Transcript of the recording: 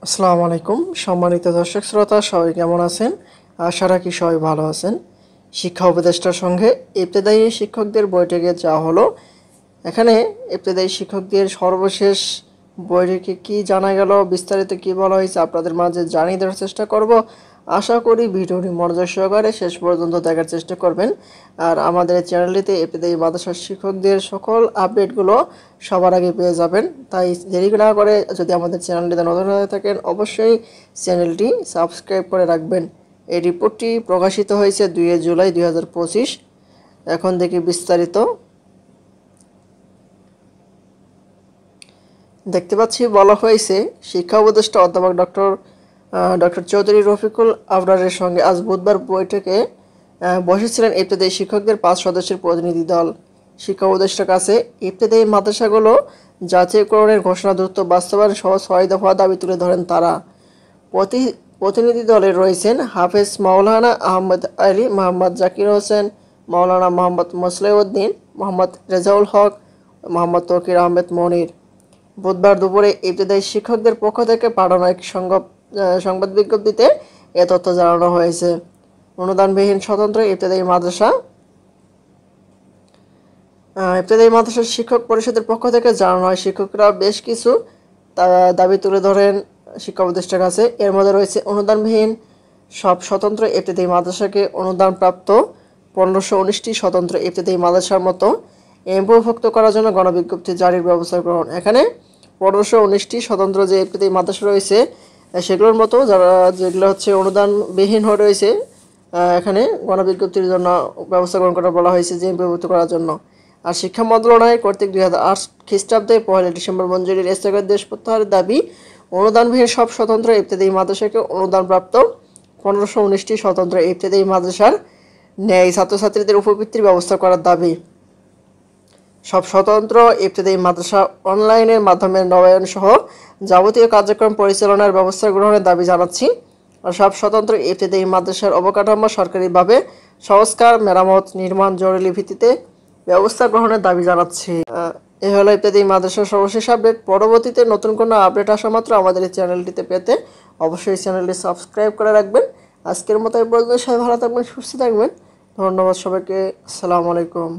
আসসালামু আলাইকুম সম্মানিত দর্শক শ্রোতা সবাই কেমন আছেন? আশা রাখি সবাই ভালো আছেন। শিক্ষা উপদেষ্টার সঙ্গে ইবতেদায়ী শিক্ষকদের বৈঠকে যাওয়া হলো। এখানে ইবতেদায়ী শিক্ষকদের সর্বশেষ বৈঠকে কি জানা গেল, বিস্তারিত কি বলা হয়েছে আপনাদের মাঝে জানিয়ে দেওয়ার চেষ্টা করব। আশা করি ভিডিওটি মনোযোগ সহকারে শেষ পর্যন্ত দেখার চেষ্টা করবেন। আর আমাদের চ্যানেলটিতে ইবতেদায়ী মাদ্রাসার শিক্ষকদের সকল আপডেটগুলো সবার আগে পেয়ে যাবেন। তাই দেরি না করে যদি আমাদের চ্যানেলটিতে নতুন হয়ে থাকেন অবশ্যই চ্যানেলটি সাবস্ক্রাইব করে রাখবেন। এই রিপোর্টটি প্রকাশিত হয়েছে 2 জুলাই 2025। এখন দেখি বিস্তারিত। দেখতে পাচ্ছি বলা হয়েছে শিক্ষা উপদেষ্টা অধ্যাপক ডক্টর চৌধুরী রফিকুল আবরারের সঙ্গে আজ বুধবার বৈঠকে বসেছিলেন ইবতেদায়ী শিক্ষকদের 5 সদস্যের প্রতিনিধি দল। শিক্ষা উপদেষ্টার কাছে ইবতেদায়ী মাদ্রাসাগুলো জাতীয়করণের ঘোষণা দ্রুত বাস্তবায়ন সহ 6 দফা দাবি তুলে ধরেন তারা। প্রতিনিধি দলে রয়েছেন হাফেজ মাওলানা আহমদ আলী, মোহাম্মদ জাকির হোসেন, মাওলানা মোহাম্মদ মোসলেউদ্দিন, মোহাম্মদ রেজাউল হক, মোহাম্মদ তৌকির আহমেদ মনির। বুধবার দুপুরে ইবতেদায়ী শিক্ষকদের পক্ষ থেকে পাঠানো এক সংবাদ বিজ্ঞপ্তিতে এ তথ্য জানানো হয়েছে। অনুদানবিহীন স্বতন্ত্র ইবতেদায়ী মাদ্রাসার শিক্ষক পরিষদের পক্ষ থেকে জানানো হয়, শিক্ষকরা বেশ কিছু দাবি তুলে ধরেন শিক্ষা উপদেষ্টার কাছে। এর মধ্যে রয়েছে অনুদানবিহীন সব স্বতন্ত্র ইবতেদায়ী মাদ্রাসাকে অনুদানপ্রাপ্ত 1519টি স্বতন্ত্র ইবতেদায়ী মাদ্রাসার মতো এমপিওভুক্ত করার জন্য গণবিজ্ঞপ্তি জারির ব্যবস্থা গ্রহণ। এখানে 1519টি স্বতন্ত্র যে ইবতেদায়ী মাদ্রাসা রয়েছে সেগুলোর মতো যেগুলো হচ্ছে অনুদানবিহীন হয়ে রয়েছে, এখানে গণবিজ্ঞপ্তির জন্য ব্যবস্থা গ্রহণ করা বলা হয়েছে যে এমপিওভুক্ত করার জন্য। আর শিক্ষা মন্ত্রণালয় কর্তৃক 2008 খ্রিস্টাব্দে 1 ডিসেম্বর মঞ্জুরির স্থগিতাদেশ প্রত্যাহারের দাবি, অনুদানবিহীন সব স্বতন্ত্র ইবতেদায়ী মাদ্রাসাকে অনুদানপ্রাপ্ত 1519টি স্বতন্ত্র ইবতেদায়ী মাদ্রাসার ন্যায় ছাত্রছাত্রীদের উপবৃত্তির ব্যবস্থা করার দাবি। সব স্বতন্ত্র ইবতেদায়ী মাদ্রাসা অনলাইনের মাধ্যমে নবায়ন সহ যাবতীয় কার্যক্রম পরিচালনার ব্যবস্থা গ্রহণের দাবি জানাচ্ছি। আর সব স্বতন্ত্র ইবতেদায়ী মাদ্রাসার অবকাঠামো সরকারিভাবে সংস্কার, মেরামত, নির্মাণ জরুরি ভিত্তিতে ব্যবস্থা গ্রহণের দাবি জানাচ্ছি। এ হলো ইবতেদায়ী মাদ্রাসার সর্বশেষ আপডেট। পরবর্তীতে নতুন কোনো আপডেট আসা মাত্র আমাদের এই চ্যানেলটিতে পেতে অবশ্যই চ্যানেলটি সাবস্ক্রাইব করে রাখবেন। আজকের মতো এই পর্যন্ত সবাই ভালো থাকবেন, সুস্থ থাকবেন। ধন্যবাদ সবাইকে। আসসালামু আলাইকুম।